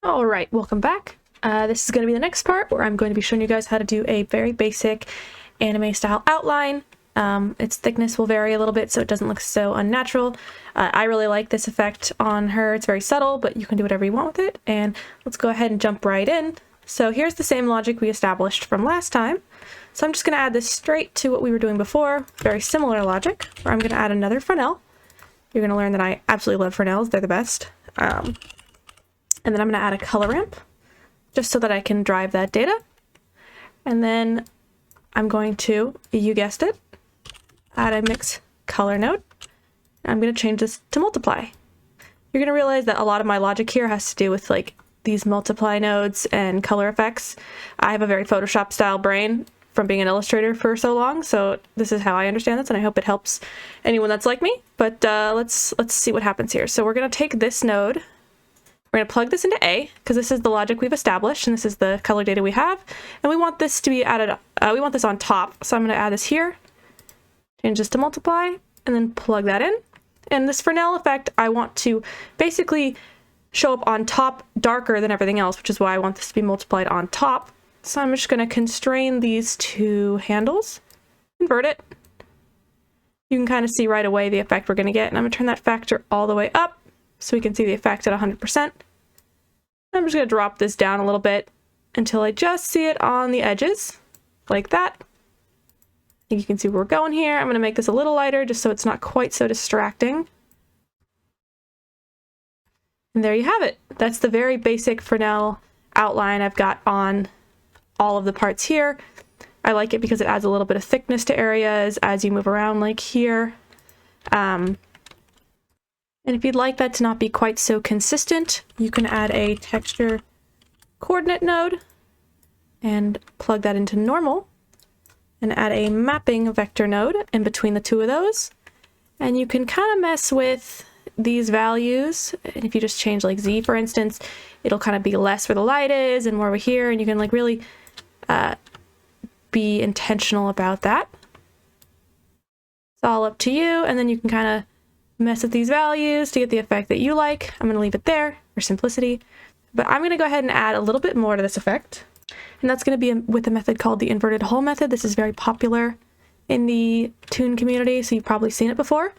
Alright, welcome back. This is going to be the next part where I'm going to be showing you guys how to do a very basic anime style outline. Its thickness will vary a little bit so it doesn't look so unnatural. I really like this effect on her. It's very subtle, but you can do whatever you want with it. And let's go ahead and jump right in. So here's the same logic we established from last time. So I'm just going to add this straight to what we were doing before. Very similar logic, where I'm going to add another fresnel. You're going to learn that I absolutely love fresnels. They're the best. And then I'm going to add a color ramp, just so that I can drive that data. And then I'm going to, you guessed it, add a mix color node. I'm going to change this to multiply. You're going to realize that a lot of my logic here has to do with like these multiply nodes and color effects. I have a very Photoshop style brain from being an illustrator for so long, so this is how I understand this, and I hope it helps anyone that's like me. But let's see what happens here. So we're going to take this node. We're going to plug this into A, because this is the logic we've established, and this is the color data we have. And we want this to be added, we want this on top. So I'm going to add this here, change this to multiply, and then plug that in. And this fresnel effect, I want to basically show up on top darker than everything else, which is why I want this to be multiplied on top. So I'm just going to constrain these two handles, invert it. You can kind of see right away the effect we're going to get, and I'm going to turn that factor all the way up, so we can see the effect at 100%. I'm just going to drop this down a little bit until I just see it on the edges, like that. I think you can see where we're going here. I'm going to make this a little lighter just so it's not quite so distracting. And there you have it. That's the very basic fresnel outline I've got on all of the parts here. I like it because it adds a little bit of thickness to areas as you move around, like here. And if you'd like that to not be quite so consistent, you can add a texture coordinate node and plug that into normal and add a mapping vector node in between the two of those. And you can kind of mess with these values. And if you just change like Z, for instance, it'll kind of be less where the light is and more over here. And you can like really be intentional about that. It's all up to you. And then you can kind of mess with these values to get the effect that you like. I'm going to leave it there for simplicity, but I'm going to go ahead and add a little bit more to this effect, and that's going to be with a method called the inverted hole method. This is very popular in the toon community, so you've probably seen it before.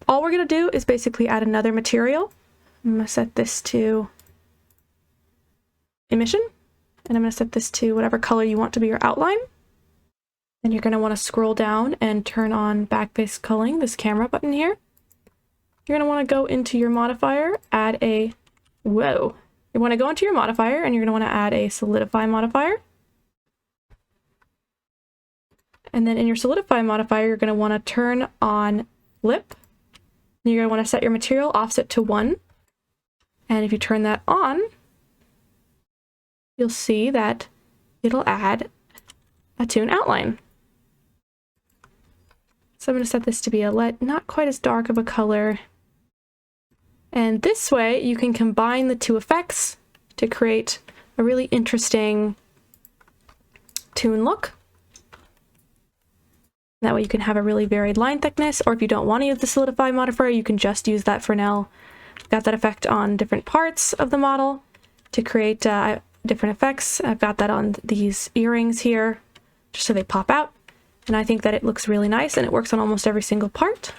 All we're going to do is basically add another material. I'm going to set this to emission, and I'm going to set this to whatever color you want to be your outline. And you're going to want to scroll down and turn on backface culling, this camera button here. You're going to want to go into your modifier, add a, whoa. You want to go into your modifier and you're going to want to add a solidify modifier. And then in your solidify modifier, you're going to want to turn on lip. You're going to want to set your material offset to 1. And if you turn that on, you'll see that it'll add a toon outline. So I'm going to set this to be a not quite as dark of a color. And this way you can combine the two effects to create a really interesting toon look. That way you can have a really varied line thickness, or if you don't want to use the solidify modifier, you can just use that fresnel. I've got that effect on different parts of the model to create different effects. I've got that on these earrings here, just so they pop out. And I think that it looks really nice, and it works on almost every single part.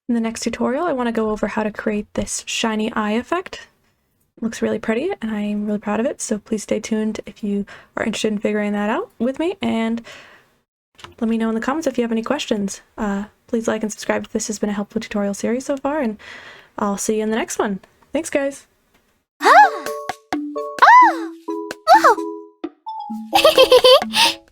In the next tutorial, I want to go over how to create this shiny eye effect. It looks really pretty, and I'm really proud of it, so please stay tuned if you are interested in figuring that out with me, and let me know in the comments if you have any questions. Please like and subscribe if this has been a helpful tutorial series so far, and I'll see you in the next one. Thanks, guys! Oh! Oh!